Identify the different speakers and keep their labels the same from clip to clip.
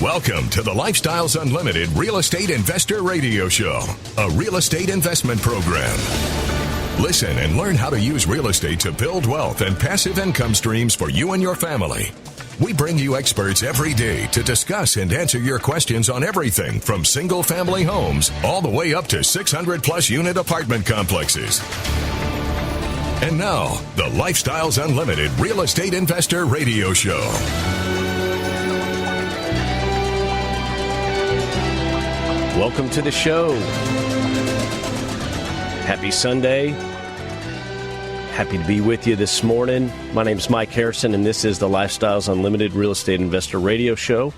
Speaker 1: Welcome to the Lifestyles Unlimited Real Estate Investor Radio Show, a real estate investment program. Listen and learn how to use real estate to build wealth and passive income streams for you and your family. We bring you experts every day to discuss and answer your questions on everything from single-family homes all the way up to 600-plus unit apartment complexes. And now, the Lifestyles Unlimited Real Estate Investor Radio Show.
Speaker 2: Welcome to the show. Happy Sunday. Happy to be with you this morning. My name is Mike Harrison, and this is the Lifestyles Unlimited Real Estate Investor Radio Show.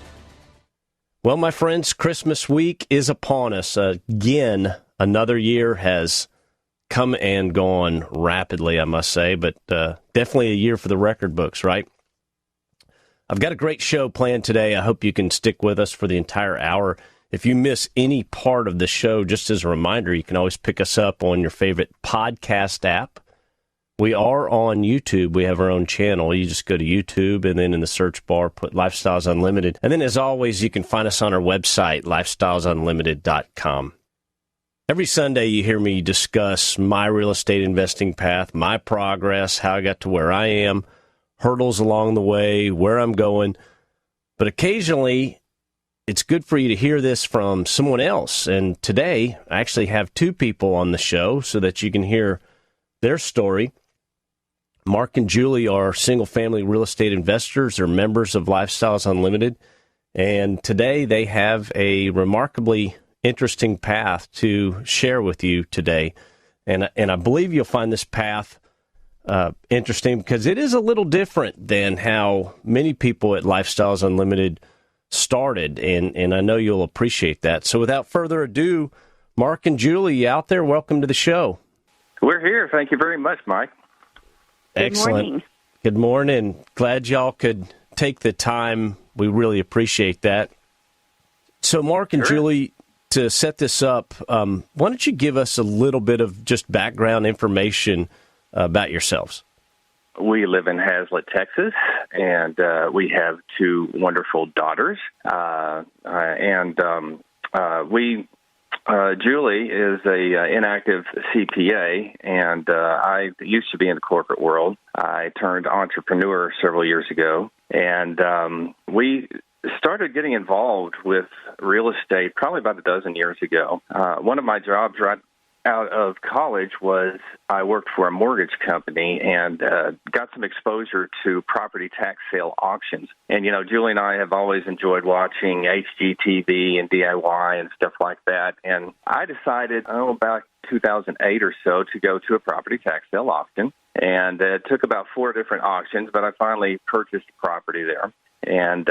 Speaker 2: Well, my friends, Christmas week is upon us. Again, another year has come and gone rapidly, I must say, but definitely a year for the record books, right? I've got a great show planned today. I hope you can stick with us for the entire hour. If you miss any part of the show, just as a reminder, you can always pick us up on your favorite podcast app. We are on YouTube. We have our own channel. You just go to YouTube and then in the search bar, put Lifestyles Unlimited. And then as always, you can find us on our website, lifestylesunlimited.com. Every Sunday, you hear me discuss my real estate investing path, my progress, how I got to where I am, hurdles along the way, where I'm going. But occasionally, it's good for you to hear this from someone else. And today, I actually have two people on the show so that you can hear their story. Mark and Julie are single-family real estate investors. They're members of Lifestyles Unlimited. And today, they have a remarkably interesting path to share with you today. And I believe you'll find this path interesting because it is a little different than how many people at Lifestyles Unlimited started, and I know you'll appreciate that. So without further ado, Mark and Julie out there, welcome to the show.
Speaker 3: We're here. Thank you very much, Mike.
Speaker 2: Excellent.
Speaker 4: Good morning.
Speaker 2: Good morning. Glad y'all could take the time. We really appreciate that. So Mark and Julie, to set this up, why don't you give us a little bit of just background information about yourselves?
Speaker 3: We live in Hazlet, Texas, and we have two wonderful daughters. Julie is a inactive CPA, and I used to be in the corporate world. I turned entrepreneur several years ago, and we started getting involved with real estate probably about a dozen years ago. One of my jobs right out of college was I worked for a mortgage company and got some exposure to property tax sale auctions. And, you know, Julie and I have always enjoyed watching HGTV and DIY and stuff like that. And I decided, about 2008 or so, to go to a property tax sale auction. And it took about 4 different auctions, but I finally purchased a property there. And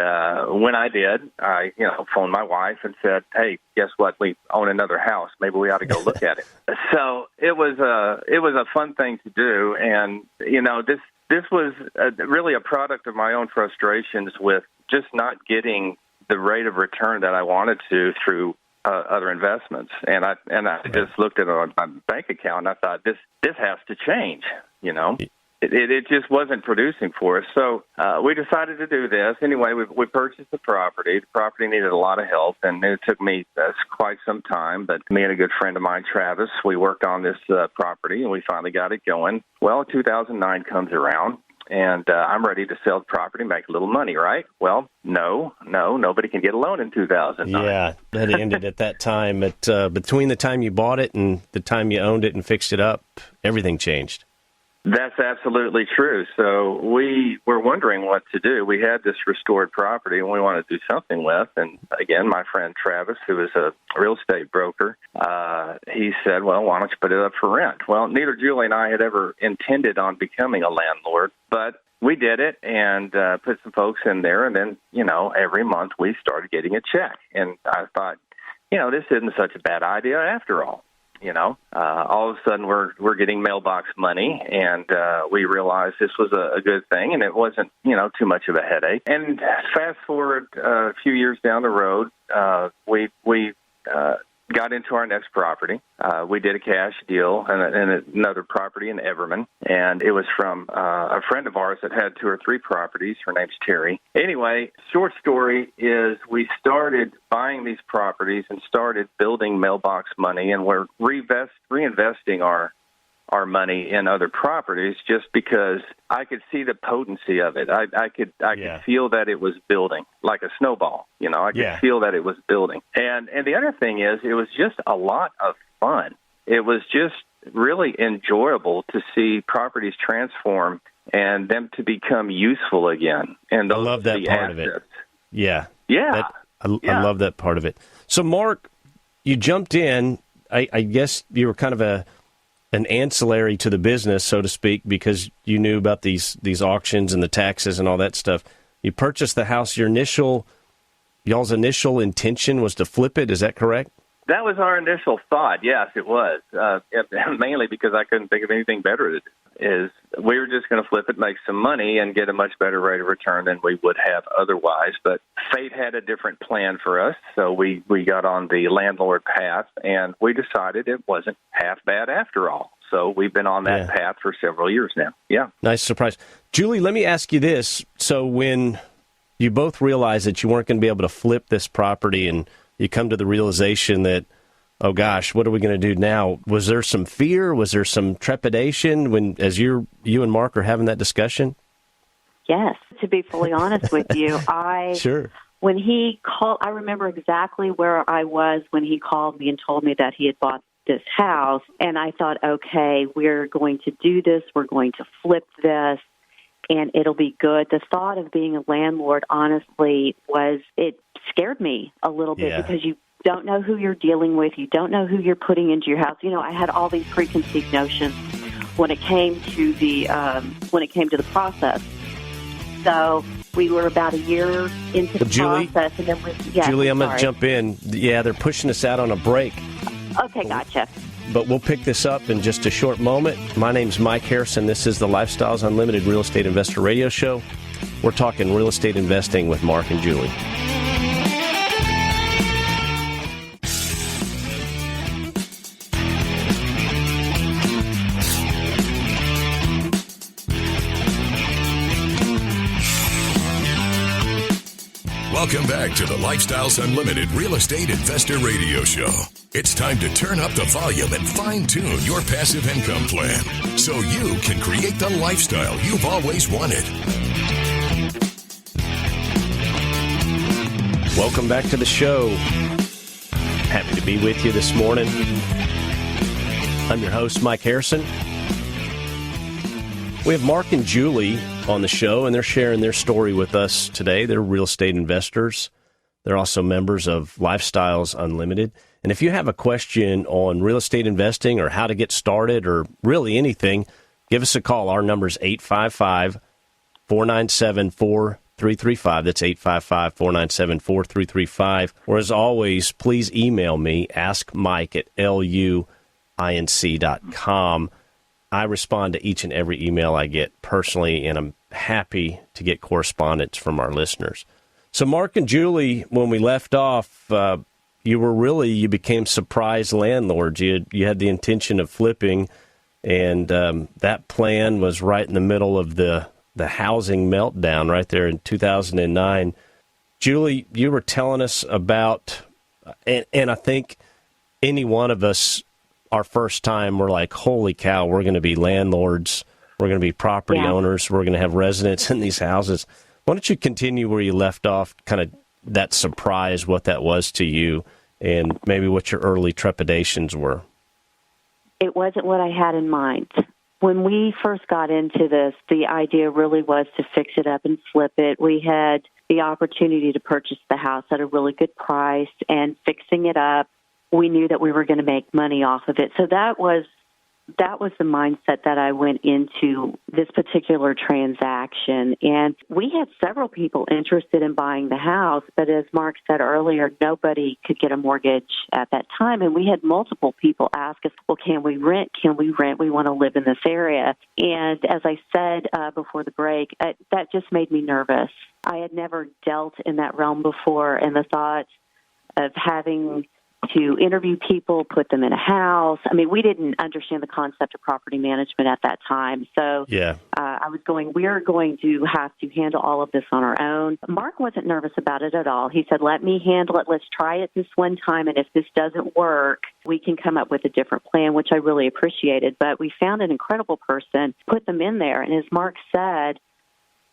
Speaker 3: when I did, I phoned my wife and said, "Hey, guess what? We own another house. Maybe we ought to go look at it." So it was a fun thing to do, and this was really a product of my own frustrations with just not getting the rate of return that I wanted to through other investments. And I just looked at my bank account and I thought, this has to change. It just wasn't producing for us. So we decided to do this. Anyway, we purchased the property. The property needed a lot of help, and it took me quite some time. But me and a good friend of mine, Travis, we worked on this property, and we finally got it going. Well, 2009 comes around, and I'm ready to sell the property, make a little money, right? Well, no, nobody can get a loan in 2009.
Speaker 2: Yeah, that ended at that time. Between the time you bought it and the time you owned it and fixed it up, everything changed.
Speaker 3: That's absolutely true. So we were wondering what to do. We had this restored property and we wanted to do something with. And again, my friend Travis, who is a real estate broker, he said, "Well, why don't you put it up for rent?" Well, neither Julie and I had ever intended on becoming a landlord, but we did it and put some folks in there. And then, every month we started getting a check. And I thought, this isn't such a bad idea after all. All of a sudden we're getting mailbox money, and we realized this was a good thing, and it wasn't, too much of a headache. And fast forward a few years down the road, we got into our next property. We did a cash deal and another property in Everman, and it was from a friend of ours that had 2 or 3 properties. Her name's Terry. Anyway, short story is we started buying these properties and started building mailbox money, and we're reinvesting our money in other properties just because I could see the potency of it. I could feel that it was building like a snowball. I could feel that it was building. And the other thing is, it was just a lot of fun. It was just really enjoyable to see properties transform and them to become useful again. And
Speaker 2: I love that part of it. Yeah.
Speaker 3: Yeah.
Speaker 2: I love that part of it. So, Mark, you jumped in. I guess you were kind of an ancillary to the business, so to speak, because you knew about these auctions and the taxes and all that stuff. You purchased the house. Y'all's initial intention was to flip it. Is that correct?
Speaker 3: That was our initial thought. Yes, it was. Mainly because I couldn't think of anything better to do. Is we were just going to flip it, make some money, and get a much better rate of return than we would have otherwise. But fate had a different plan for us, so we got on the landlord path, and we decided it wasn't half bad after all. So we've been on that path for several years now. Yeah.
Speaker 2: Nice surprise. Julie, let me ask you this. So when you both realized that you weren't going to be able to flip this property and you come to the realization that, oh gosh, what are we going to do now? Was there some fear? Was there some trepidation as you and Mark are having that discussion?
Speaker 4: Yes. To be fully honest with you,
Speaker 2: Sure.
Speaker 4: When he called, I remember exactly where I was when he called me and told me that he had bought this house. And I thought, okay, we're going to do this. We're going to flip this, and it'll be good. The thought of being a landlord, honestly, it scared me a little bit because you don't know who you're dealing with. You don't know who you're putting into your house. I had all these preconceived notions when it came to the process. So we were about a year into the process, and then
Speaker 2: Julie, I'm going to jump in. Yeah, they're pushing us out on a break.
Speaker 4: Okay, gotcha.
Speaker 2: But we'll pick this up in just a short moment. My name's Mike Harrison. This is the Lifestyles Unlimited Real Estate Investor Radio Show. We're talking real estate investing with Mark and Julie.
Speaker 1: Welcome back to the Lifestyles Unlimited Real Estate Investor Radio Show. It's time to turn up the volume and fine-tune your passive income plan so you can create the lifestyle you've always wanted.
Speaker 2: Welcome back to the show. Happy to be with you this morning. I'm your host, Mike Harrison. We have Mark and Julie on the show, and they're sharing their story with us today. They're real estate investors. They're also members of Lifestyles Unlimited. And if you have a question on real estate investing or how to get started or really anything, give us a call. Our number is 855-497-4335. That's 855-497-4335. Or as always, please email me, askmike@luinc.com. I respond to each and every email I get personally, and I'm happy to get correspondence from our listeners. So Mark and Julie, when we left off, you became surprise landlords. You had the intention of flipping, and that plan was right in the middle of the housing meltdown right there in 2009. Julie, you were telling us about, and I think any one of us, our first time, we're like, holy cow, we're going to be landlords. We're going to be property owners. We're going to have residents in these houses. Why don't you continue where you left off, kind of that surprise, what that was to you, and maybe what your early trepidations were?
Speaker 4: It wasn't what I had in mind. When we first got into this, the idea really was to fix it up and flip it. We had the opportunity to purchase the house at a really good price, and fixing it up, we knew that we were going to make money off of it. So that was the mindset that I went into this particular transaction. And we had several people interested in buying the house, but as Mark said earlier, nobody could get a mortgage at that time. And we had multiple people ask us, well, can we rent? Can we rent? We want to live in this area. And as I said before the break, that just made me nervous. I had never dealt in that realm before, and the thought of having to interview people, put them in a house. I mean, we didn't understand the concept of property management at that time. So I was going, we're going to have to handle all of this on our own. Mark wasn't nervous about it at all. He said, let me handle it. Let's try it this one time. And if this doesn't work, we can come up with a different plan, which I really appreciated. But we found an incredible person, put them in there. And as Mark said,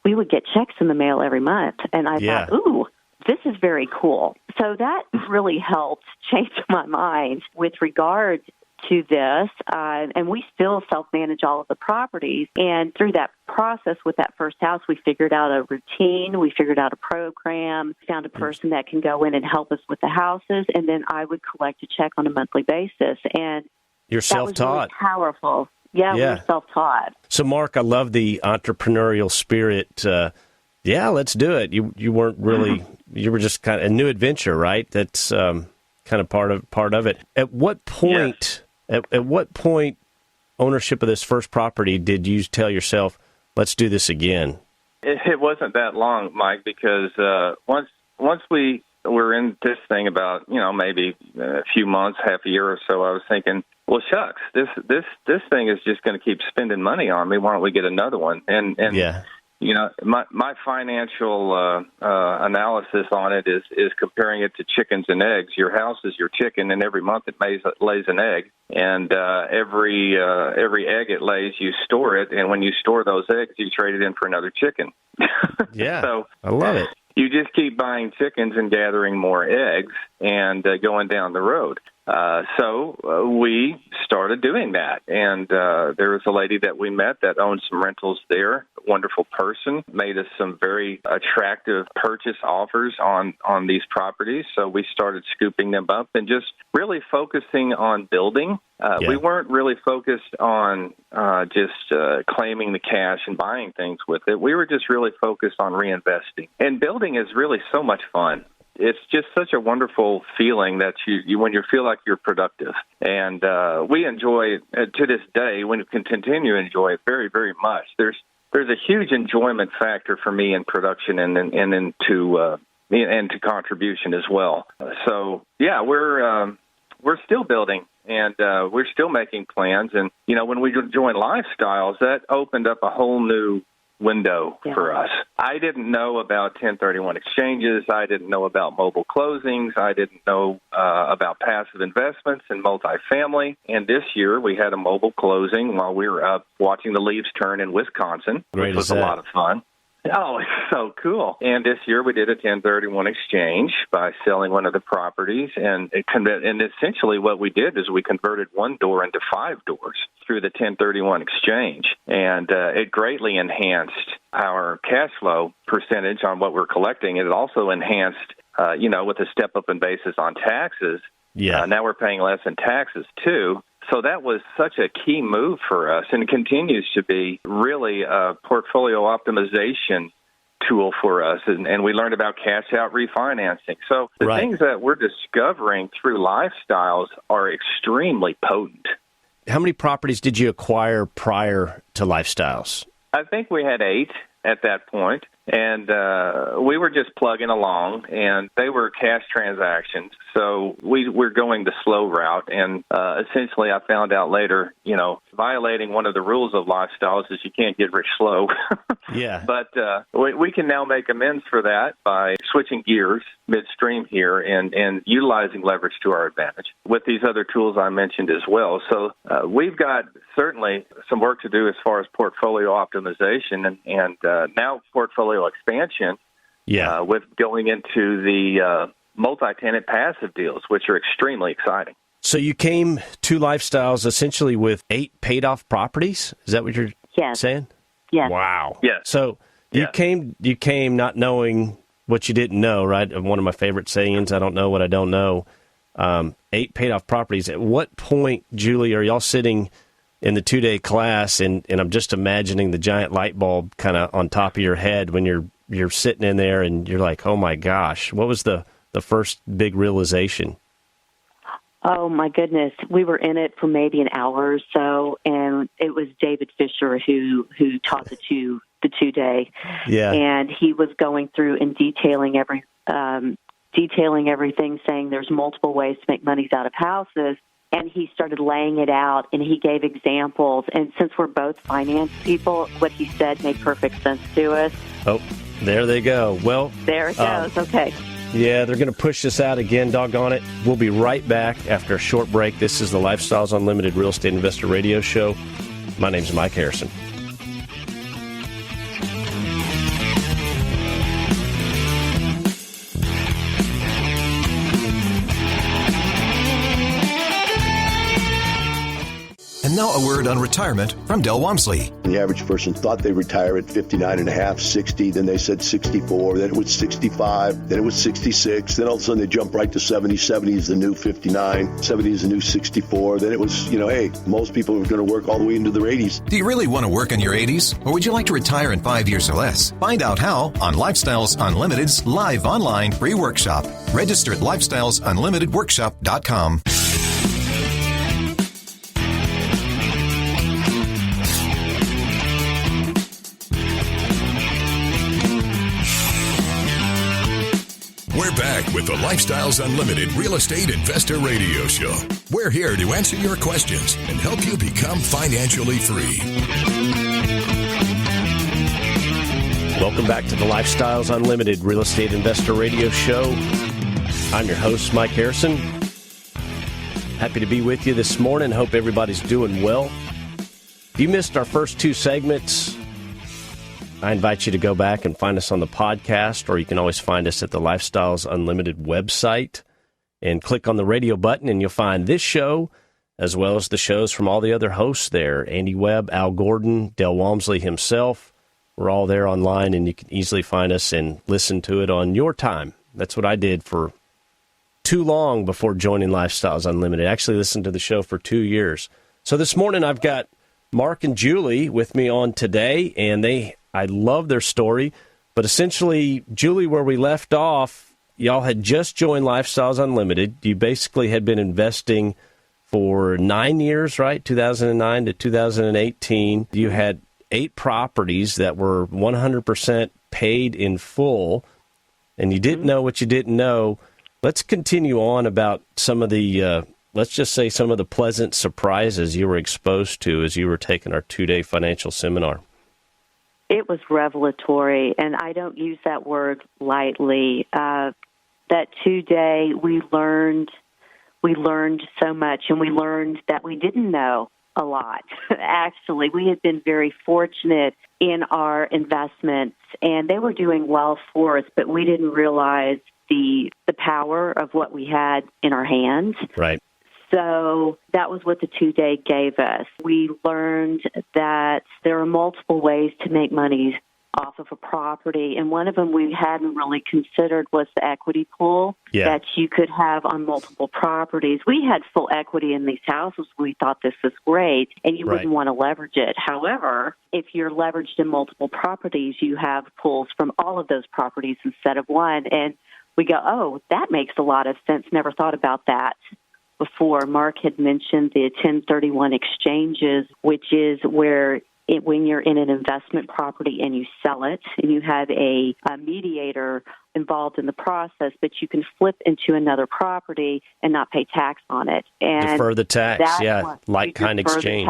Speaker 4: we would get checks in the mail every month. And I thought, ooh, this is very cool. So that really helped change my mind with regard to this. And we still self-manage all of the properties. And through that process with that first house, we figured out a routine. We figured out a program, found a person that can go in and help us with the houses. And then I would collect a check on a monthly basis. And
Speaker 2: you're self-taught.
Speaker 4: That was really powerful. Yeah, we're self-taught.
Speaker 2: So, Mark, I love the entrepreneurial spirit. Let's do it. You weren't really, you were just kind of a new adventure, right? That's kind of part of it. At what point, at what point, ownership of this first property, did you tell yourself, let's do this again?
Speaker 3: It wasn't that long, Mike, because once we were in this thing about, maybe a few months, half a year or so, I was thinking, well, shucks, this thing is just going to keep spending money on me. Why don't we get another one? And my financial analysis on it is comparing it to chickens and eggs. Your house is your chicken, and every month it lays an egg. And every egg it lays, you store it. And when you store those eggs, you trade it in for another chicken.
Speaker 2: So I love it.
Speaker 3: You just keep buying chickens and gathering more eggs and going down the road. So we started doing that. And there was a lady that we met that owned some rentals there, a wonderful person, made us some very attractive purchase offers on these properties. So we started scooping them up and just really focusing on building. We weren't really focused on just claiming the cash and buying things with it. We were just really focused on reinvesting. And building is really so much fun. It's just such a wonderful feeling that you when you feel like you're productive. And we enjoy it to this day. We can continue to enjoy it very, very much. There's a huge enjoyment factor for me in production and to contribution as well. So we're still building. And we're still making plans. And, when we joined Lifestyles, that opened up a whole new window for us. I didn't know about 1031 exchanges. I didn't know about mobile closings. I didn't know about passive investments and multifamily. And this year we had a mobile closing while we were up watching the leaves turn in Wisconsin, which was a lot of fun. Oh, it's so cool. And this year we did a 1031 exchange by selling one of the properties. And essentially what we did is we converted one door into 5 doors through the 1031 exchange. And it greatly enhanced our cash flow percentage on what we're collecting. It also enhanced, with a step up in basis on taxes. Now we're paying less in taxes, too. So that was such a key move for us, and it continues to be really a portfolio optimization tool for us. And we learned about cash-out refinancing. So the things that we're discovering through Lifestyles are extremely potent.
Speaker 2: How many properties did you acquire prior to Lifestyles?
Speaker 3: I think we had 8 at that point. And we were just plugging along, and they were cash transactions. So we were going the slow route. And essentially, I found out later, violating one of the rules of Lifestyles is you can't get rich slow. But we can now make amends for that by switching gears midstream here and utilizing leverage to our advantage with these other tools I mentioned as well. So we've got certainly some work to do as far as portfolio optimization and now portfolio expansion with going into the multi-tenant passive deals, which are extremely exciting.
Speaker 2: So you came to Lifestyles essentially with 8 paid-off properties? Is that what you're saying?
Speaker 4: Yes.
Speaker 2: Wow.
Speaker 3: Yes.
Speaker 2: So you came not knowing what you didn't know, right? One of my favorite sayings, I don't know what I don't know. 8 paid-off properties. At what point, Julie, are y'all sitting in the 2-day class, and I'm just imagining the giant light bulb kind of on top of your head when you're sitting in there and you're like, oh my gosh, what was the first big realization?
Speaker 4: Oh my goodness, we were in it for maybe an hour or so, and it was David Fisher who taught the 2-day, and he was going through and detailing every detailing everything, saying there's multiple ways to make monies out of houses. And he started laying it out, and he gave examples. And since we're both finance people, what he said made perfect sense to us.
Speaker 2: Oh, there they go. Well,
Speaker 4: there it goes. Okay.
Speaker 2: Yeah, they're going to push this out again, doggone it. We'll be right back after a short break. This is the Lifestyles Unlimited Real Estate Investor Radio Show. My name's Mike Harrison.
Speaker 5: And now a word on retirement from Del Walmsley.
Speaker 6: The average person thought they'd retire at 59 and a half, 60, then they said 64, then it was 65, then it was 66, then all of a sudden they jump right to 70. 70 is the new 59, 70 is the new 64, then it was, hey, most people are going to work all the way into their 80s.
Speaker 5: Do you really want to work in your 80s? Or would you like to retire in 5 years or less? Find out how on Lifestyles Unlimited's live online free workshop. Register at lifestylesunlimitedworkshop.com.
Speaker 1: We're back with the Lifestyles Unlimited Real Estate Investor Radio Show. We're here to answer your questions and help you become financially free.
Speaker 2: Welcome back to the Lifestyles Unlimited Real Estate Investor Radio Show. I'm your host, Mike Harrison. Happy to be with you this morning. Hope everybody's doing well. If you missed our first two segments, I invite you to go back and find us on the podcast, or you can always find us at the Lifestyles Unlimited website and click on the radio button, and you'll find this show as well as the shows from all the other hosts there. Andy Webb, Al Gordon, Del Walmsley himself. We're all there online, and you can easily find us and listen to it on your time. That's what I did for too long before joining Lifestyles Unlimited. I actually listened to the show for 2 years. So this morning I've got Mark and Julie with me on today, and I love their story, but essentially, Julie, where we left off, y'all had just joined Lifestyles Unlimited. You basically had been investing for 9 years, right? 2009 to 2018. You had 8 properties that were 100% paid in full, and you didn't know what you didn't know. Let's continue on about some of the, let's just say some of the pleasant surprises you were exposed to as you were taking our 2-day financial seminar.
Speaker 4: It was revelatory, and I don't use that word lightly. That 2-day, we learned so much, and we learned that we didn't know a lot. Actually, we had been very fortunate in our investments, and they were doing well for us, but we didn't realize the power of what we had in our hands.
Speaker 2: Right.
Speaker 4: So that was what the 2-day gave us. We learned that there are multiple ways to make money off of a property, and one of them we hadn't really considered was the equity pool that you could have on multiple properties. We had full equity in these houses. We thought this was great, and you wouldn't want to leverage it. However, if you're leveraged in multiple properties, you have pools from all of those properties instead of one, and we go, oh, that makes a lot of sense. Never thought about that before. Mark had mentioned the 1031 exchanges, which is where when you're in an investment property and you sell it, and you have a mediator involved in the process, but you can flip into another property and not pay tax on it. And
Speaker 2: defer the tax, like-kind exchange.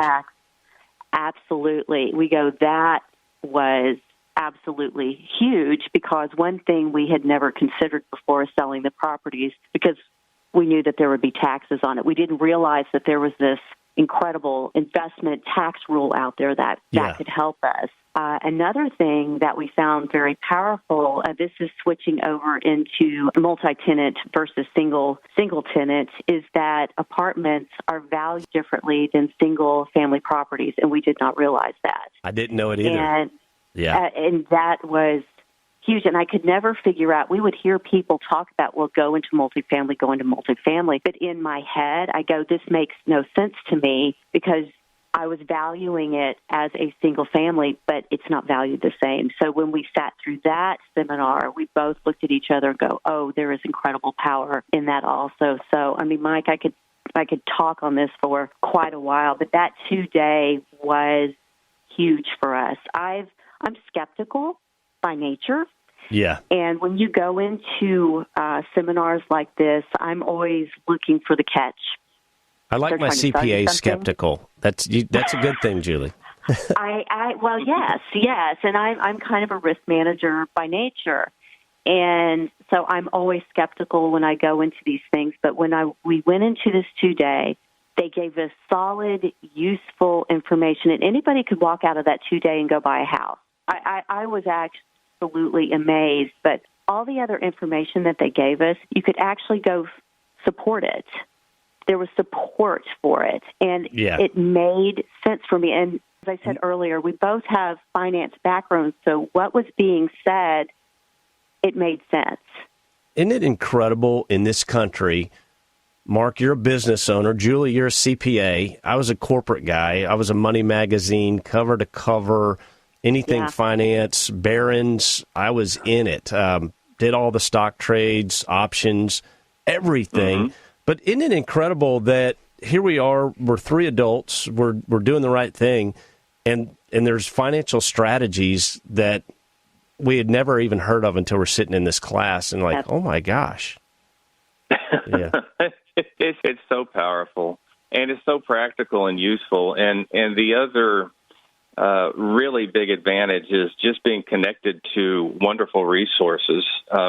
Speaker 4: Absolutely. We go, that was absolutely huge, because one thing we had never considered before selling the properties, because we knew that there would be taxes on it. We didn't realize that there was this incredible investment tax rule out there that could help us. Another thing that we found very powerful, this is switching over into multi-tenant versus single-tenant, is that apartments are valued differently than single-family properties, and we did not realize that.
Speaker 2: I didn't know it either.
Speaker 4: And that was huge, and I could never figure out. We would hear people talk about, well, go into multifamily. But in my head, I go, this makes no sense to me, because I was valuing it as a single family, but it's not valued the same. So when we sat through that seminar, we both looked at each other and go, oh, there is incredible power in that also. So, I mean, Mike, I could talk on this for quite a while, but that 2-day was huge for us. I'm skeptical by nature,
Speaker 2: Yeah.
Speaker 4: And when you go into seminars like this, I'm always looking for the catch.
Speaker 2: I like my CPA skeptical. That's a good thing, Julie.
Speaker 4: Well, yes, and I'm kind of a risk manager by nature, and so I'm always skeptical when I go into these things. But when we went into this 2-day, they gave us solid, useful information, and anybody could walk out of that 2-day and go buy a house. I was absolutely amazed, but all the other information that they gave us, you could actually go support it. There was support for it, and it made sense for me. And as I said earlier, we both have finance backgrounds, so what was being said, it made sense.
Speaker 2: Isn't it incredible in this country? Mark, you're a business owner. Julie, you're a CPA. I was a corporate guy. I was a Money Magazine, cover to cover, anything finance, Barron's. I was in it. Did all the stock trades, options, everything. Mm-hmm. But isn't it incredible that here we are, we're three adults, we're doing the right thing, and there's financial strategies that we had never even heard of until we're sitting in this class and like, oh my gosh. Yeah.
Speaker 3: It's so powerful, and it's so practical and useful. And the other really big advantage is just being connected to wonderful resources.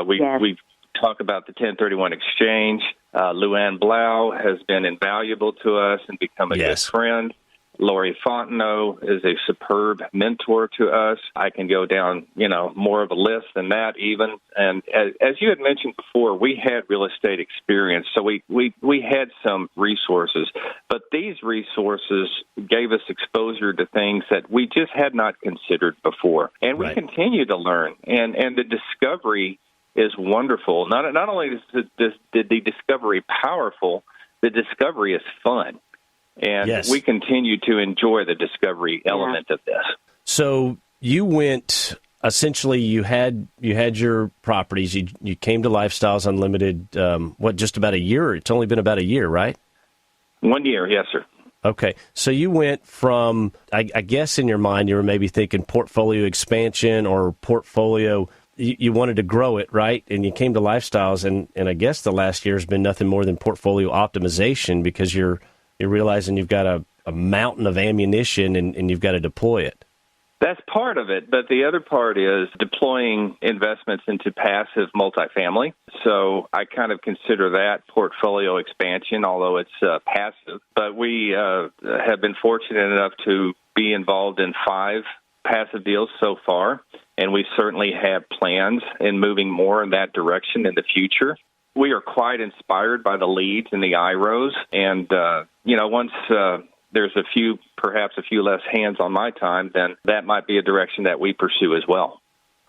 Speaker 3: We've talked about the 1031 exchange. Luann Blau has been invaluable to us and become a good friend. Lori Fontenot is a superb mentor to us. I can go down, more of a list than that even. And as you had mentioned before, we had real estate experience, so we had some resources. But these resources gave us exposure to things that we just had not considered before. And we continue to learn. And the discovery is wonderful. Not only is the discovery powerful, the discovery is fun. And we continue to enjoy the discovery element of this.
Speaker 2: So you went, essentially, you had your properties. You came to Lifestyles Unlimited, just about a year? It's only been about a year, right?
Speaker 3: 1 year, yes, sir.
Speaker 2: Okay. So you went from, I guess in your mind, you were maybe thinking portfolio expansion or portfolio. You wanted to grow it, right? And you came to Lifestyles, and I guess the last year has been nothing more than portfolio optimization because you're realizing you've got a mountain of ammunition and you've got to deploy it.
Speaker 3: That's part of it, but the other part is deploying investments into passive multifamily. So I kind of consider that portfolio expansion, although it's passive. But we have been fortunate enough to be involved in 5 passive deals so far, and we certainly have plans in moving more in that direction in the future. We are quite inspired by the leads and the IROs, and once there's perhaps a few less hands on my time, then that might be a direction that we pursue as well.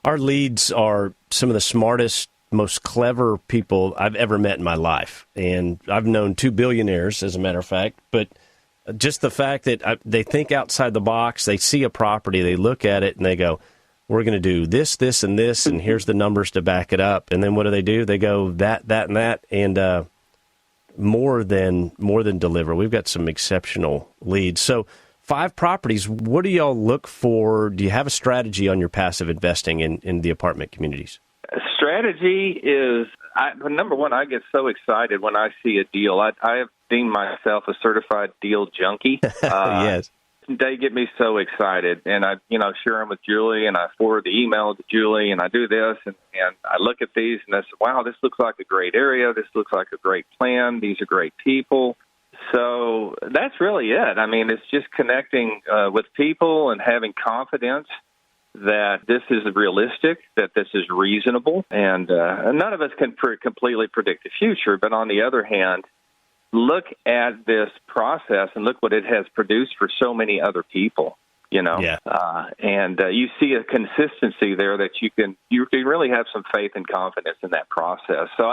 Speaker 2: Our leads are some of the smartest, most clever people I've ever met in my life, and I've known 2 billionaires, as a matter of fact, but just the fact that they think outside the box, they see a property, they look at it, and they go, we're going to do this, this, and this, and here's the numbers to back it up. And then what do? They go that, and that, and more than deliver. We've got some exceptional leads. So 5 properties, what do y'all look for? Do you have a strategy on your passive investing in the apartment communities?
Speaker 3: Strategy is, number one, I get so excited when I see a deal. I have deemed myself a certified deal junkie.
Speaker 2: Yes.
Speaker 3: They get me so excited, and I, share them with Julie, and I forward the email to Julie, and I do this, and I look at these, and I say, wow, this looks like a great area. This looks like a great plan. These are great people. So that's really it. I mean, it's just connecting with people and having confidence that this is realistic, that this is reasonable, and none of us can completely predict the future, but on the other hand, look at this process and look what it has produced for so many other people, and you see a consistency there that you can really have some faith and confidence in that process. So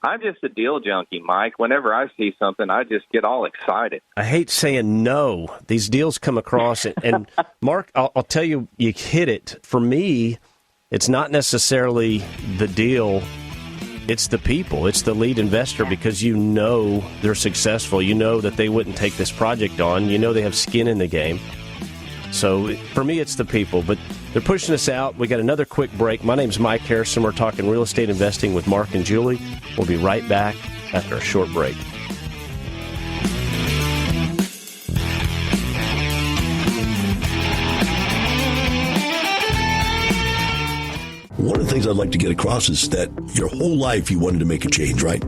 Speaker 3: I'm just a deal junkie, Mike. Whenever I see something, I just get all excited.
Speaker 2: I hate saying no. These deals come across, and Mark, I'll tell you, you hit it. For me, it's not necessarily the deal. It's the people. It's the lead investor because they're successful. You know that they wouldn't take this project on. You know they have skin in the game. So for me, it's the people. But They're pushing us out. We got another quick break. My name's Mike Harrison. We're talking real estate investing with Mark and Julie. We'll be right back after a short break.
Speaker 6: One of the things I'd like to get across is that your whole life you wanted to make a change, right?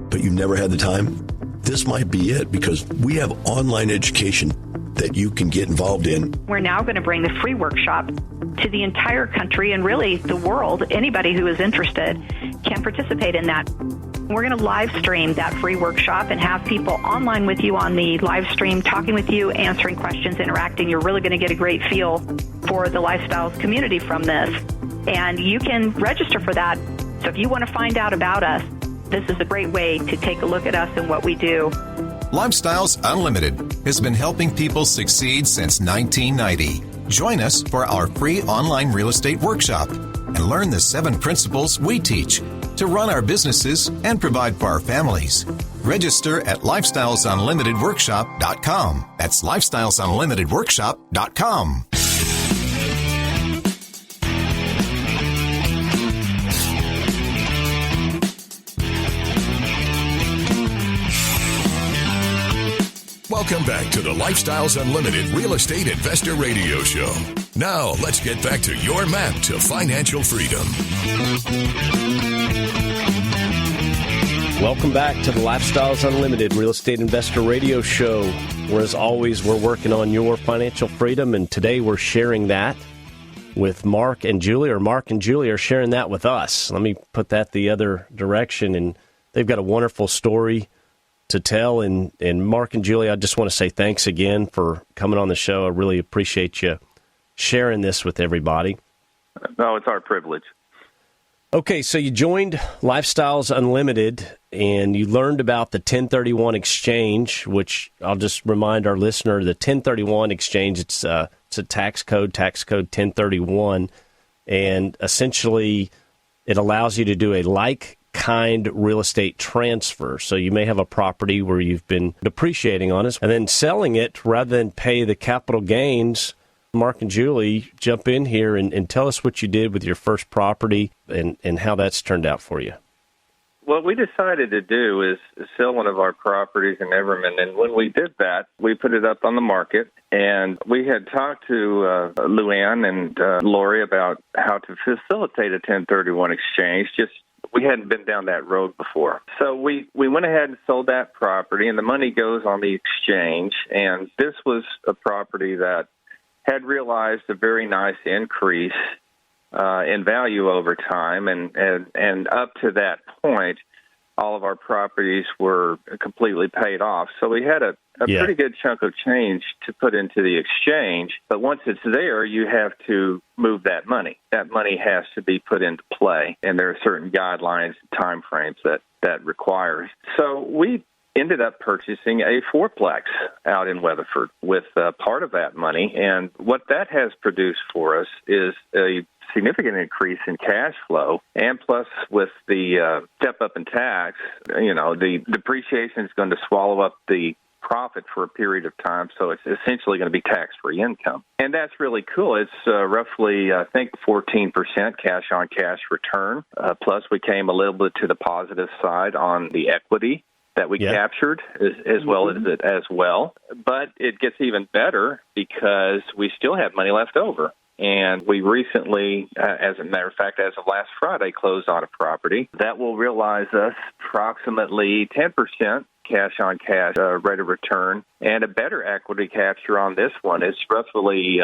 Speaker 6: But you've never had the time. This might be it, because we have online education that you can get involved in.
Speaker 7: We're now going to bring the free workshop to the entire country and really the world. Anybody who is interested can participate in that. We're going to live stream that free workshop and have people online with you on the live stream, talking with you, answering questions, interacting. You're really going to get a great feel for the Lifestyles community from this. And you can register for that. So if you want to find out about us, this is a great way to take a look at us and what we do.
Speaker 5: Lifestyles Unlimited has been helping people succeed since 1990. Join us for our free online real estate workshop and learn the 7 principles we teach to run our businesses and provide for our families. Register at lifestylesunlimitedworkshop.com. That's lifestylesunlimitedworkshop.com.
Speaker 1: Welcome back to the Lifestyles Unlimited Real Estate Investor Radio Show. Now, let's get back to your map to financial freedom.
Speaker 2: Welcome back to the Lifestyles Unlimited Real Estate Investor Radio Show, where, as always, we're working on your financial freedom, and today we're sharing that with Mark and Julie, or Mark and Julie are sharing that with us. Let me put that the other direction, and they've got a wonderful story to tell. And Mark and Julie, I just want to say thanks again for coming on the show. I really appreciate you sharing this with everybody.
Speaker 3: No, it's our privilege.
Speaker 2: Okay, so you joined Lifestyles Unlimited, and you learned about the 1031 exchange, which I'll just remind our listener, the 1031 exchange, it's a tax code 1031, and essentially it allows you to do a like-kind real estate transfer. So you may have a property where you've been depreciating on it, and then selling it rather than pay the capital gains. Mark and Julie, jump in here and tell us what you did with your first property and how that's turned out for you.
Speaker 3: What we decided to do is sell one of our properties in Everman, and when we did that, we put it up on the market, and we had talked to Luann and Lori about how to facilitate a 1031 exchange. Just we hadn't been down that road before. So we went ahead and sold that property, and the money goes on the exchange, and this was a property that had realized a very nice increase in value over time, and up to that point, all of our properties were completely paid off. So we had a pretty good chunk of change to put into the exchange, but once it's there, you have to move that money. That money has to be put into play, and there are certain guidelines and time frames that requires. So we ended up purchasing a fourplex out in Weatherford with part of that money, and what that has produced for us is a significant increase in cash flow, and plus with the step up in tax, the depreciation is going to swallow up the profit for a period of time, so it's essentially going to be tax-free income. And that's really cool. It's roughly, I think, 14% cash-on-cash return, plus we came a little bit to the positive side on the equity that we captured as well as it as well. But it gets even better because we still have money left over. And we recently, as a matter of fact, as of last Friday, closed on a property that will realize us approximately 10% cash-on-cash rate of return, and a better equity capture on this one. It's roughly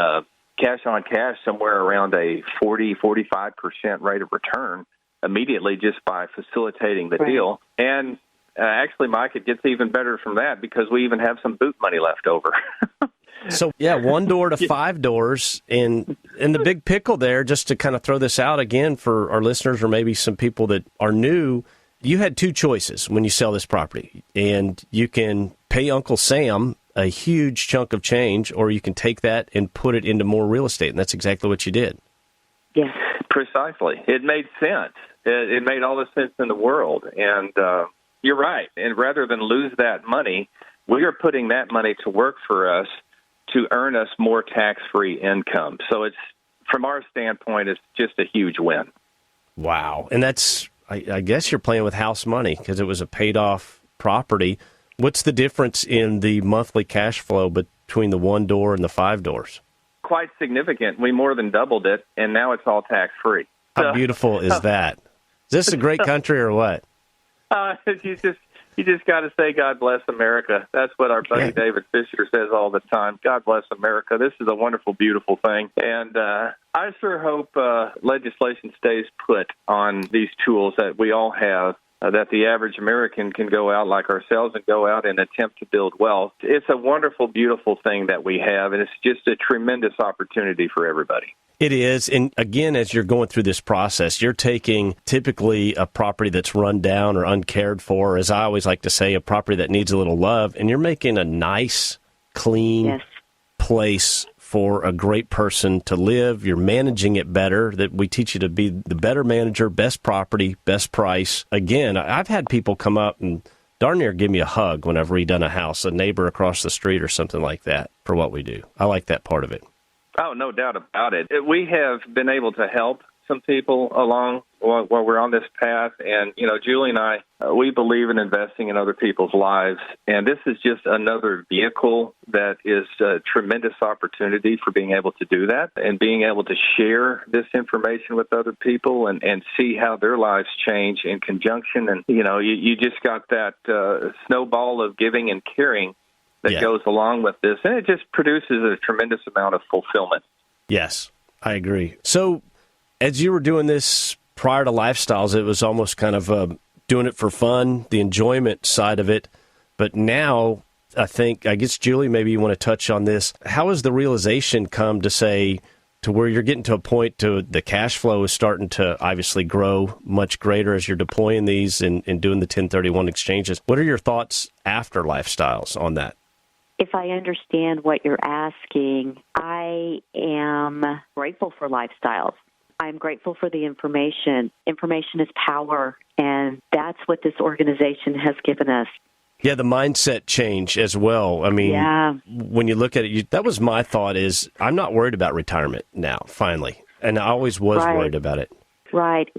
Speaker 3: cash-on-cash somewhere around a 40-45% rate of return immediately just by facilitating the deal. And actually, Mike, it gets even better from that because we even have some boot money left over.
Speaker 2: So, one door to 5 doors. And the big pickle there, just to kind of throw this out again for our listeners or maybe some people that are new, you had 2 choices when you sell this property. And you can pay Uncle Sam a huge chunk of change, or you can take that and put it into more real estate. And that's exactly what you did.
Speaker 4: Yes.
Speaker 3: Precisely. It made sense. It made all the sense in the world. And you're right. And rather than lose that money, we are putting that money to work for us to earn us more tax-free income. So it's from our standpoint, it's just a huge win.
Speaker 2: Wow. And that's, I guess you're playing with house money because it was a paid-off property. What's the difference in the monthly cash flow between the 1 door and the 5 doors?
Speaker 3: Quite significant. We more than doubled it, and now it's all tax-free.
Speaker 2: How beautiful is that? Is this a great country or what?
Speaker 3: You just got to say, God bless America. That's what our buddy David Fisher says all the time. God bless America. This is a wonderful, beautiful thing. And I sure hope legislation stays put on these tools that we all have, that the average American can go out like ourselves and go out and attempt to build wealth. It's a wonderful, beautiful thing that we have, and it's just a tremendous opportunity for everybody.
Speaker 2: It is. And again, as you're going through this process, you're taking typically a property that's run down or uncared for, as I always like to say, a property that needs a little love, and you're making a nice, clean place for a great person to live. You're managing it better, that we teach you to be the better manager, best property, best price. Again, I've had people come up and darn near give me a hug when I've redone a house, a neighbor across the street or something like that, for what we do. I like that part of it.
Speaker 3: Oh, no doubt about it. We have been able to help some people along while we're on this path. And, Julie and I, we believe in investing in other people's lives. And this is just another vehicle that is a tremendous opportunity for being able to do that and being able to share this information with other people and see how their lives change in conjunction. And, you just got that snowball of giving and caring that goes along with this, and it just produces a tremendous amount of fulfillment.
Speaker 2: Yes, I agree. So as you were doing this prior to Lifestyles, it was almost kind of doing it for fun, the enjoyment side of it. But now, I guess, Julie, maybe you want to touch on this. How has the realization come to where you're getting to a point to the cash flow is starting to obviously grow much greater as you're deploying these and doing the 1031 exchanges? What are your thoughts after Lifestyles on that?
Speaker 4: If I understand what you're asking, I am grateful for Lifestyles. I'm grateful for the information. Information is power, and that's what this organization has given us.
Speaker 2: Yeah, the mindset change as well. I mean, when you look at it, that was my thought is I'm not worried about retirement now, finally. And I always was worried about it.
Speaker 4: Right.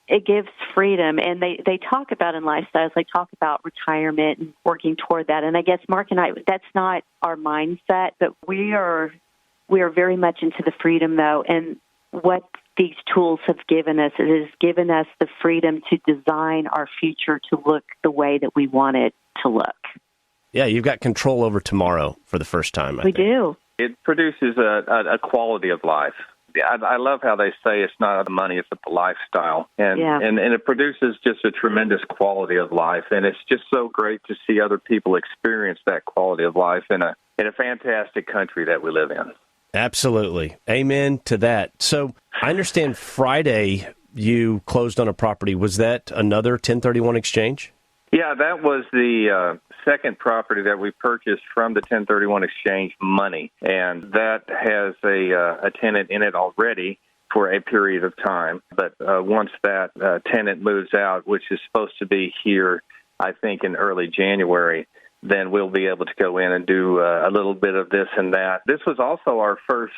Speaker 4: It gives freedom, and they talk about in Lifestyles, they talk about retirement and working toward that. And I guess Mark and I, that's not our mindset, but we are very much into the freedom, though. And what these tools have given us, it has given us the freedom to design our future to look the way that we want it to look.
Speaker 2: Yeah, you've got control over tomorrow for the first time, I think.
Speaker 4: We do.
Speaker 3: It produces a quality of life. I love how they say it's not the money, it's the lifestyle. And it produces just a tremendous quality of life. And it's just so great to see other people experience that quality of life in a fantastic country that we live in.
Speaker 2: Absolutely. Amen to that. So I understand Friday you closed on a property. Was that another 1031 exchange?
Speaker 3: Yeah, that was the second property that we purchased from the 1031 exchange money, and that has a tenant in it already for a period of time. But once that tenant moves out, which is supposed to be here, I think, in early January, then we'll be able to go in and do a little bit of this and that. This was also our first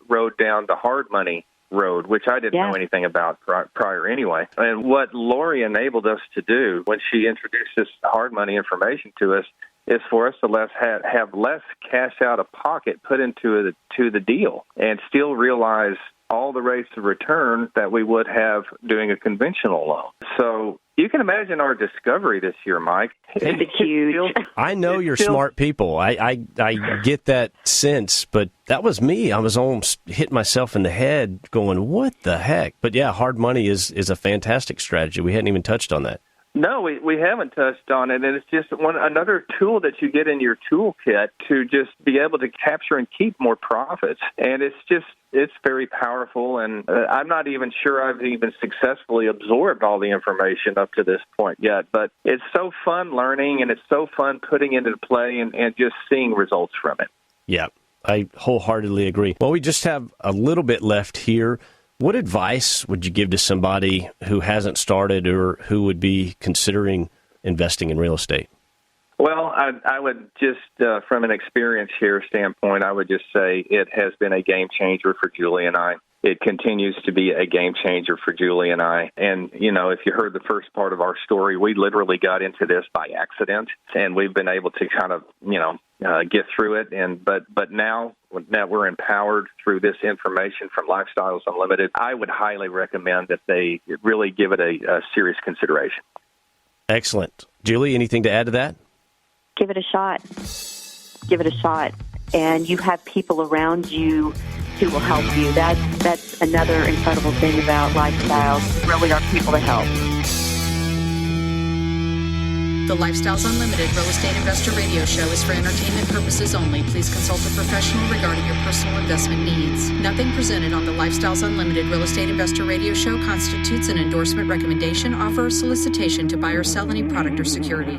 Speaker 3: road down the hard money road, which I didn't know anything about prior anyway. And what Lori enabled us to do when she introduced this hard money information to us is for us to have less cash out of pocket put into the deal and still realize all the rates of return that we would have doing a conventional loan. So you can imagine our discovery this year, Mike.
Speaker 4: It's huge.
Speaker 2: I know you're smart people. I get that sense, but that was me. I was almost hitting myself in the head going, what the heck? But yeah, hard money is a fantastic strategy. We hadn't even touched on that.
Speaker 3: No, we haven't touched on it, and it's just another tool that you get in your toolkit to just be able to capture and keep more profits. And it's very powerful, and I'm not even sure I've even successfully absorbed all the information up to this point yet. But it's so fun learning, and it's so fun putting it into play and just seeing results from it.
Speaker 2: Yeah, I wholeheartedly agree. Well, we just have a little bit left here. What advice would you give to somebody who hasn't started or who would be considering investing in real estate?
Speaker 3: Well, I would just, from an experience here standpoint, I would just say it has been a game changer for Julie and I. It continues to be a game changer for Julie and I. And, if you heard the first part of our story, we literally got into this by accident, and we've been able to kind of, get through it. But now that we're empowered through this information from Lifestyles Unlimited, I would highly recommend that they really give it a serious consideration. Excellent. Julie, anything to add to that?
Speaker 4: Give it a shot. Give it a shot. And you have people around you who will help you. That's another incredible thing about Lifestyles. Really are people to help.
Speaker 8: The Lifestyles Unlimited Real Estate Investor Radio Show is for entertainment purposes only. Please consult a professional regarding your personal investment needs. Nothing presented on the Lifestyles Unlimited Real Estate Investor Radio Show constitutes an endorsement, recommendation, offer, or solicitation to buy or sell any product or security.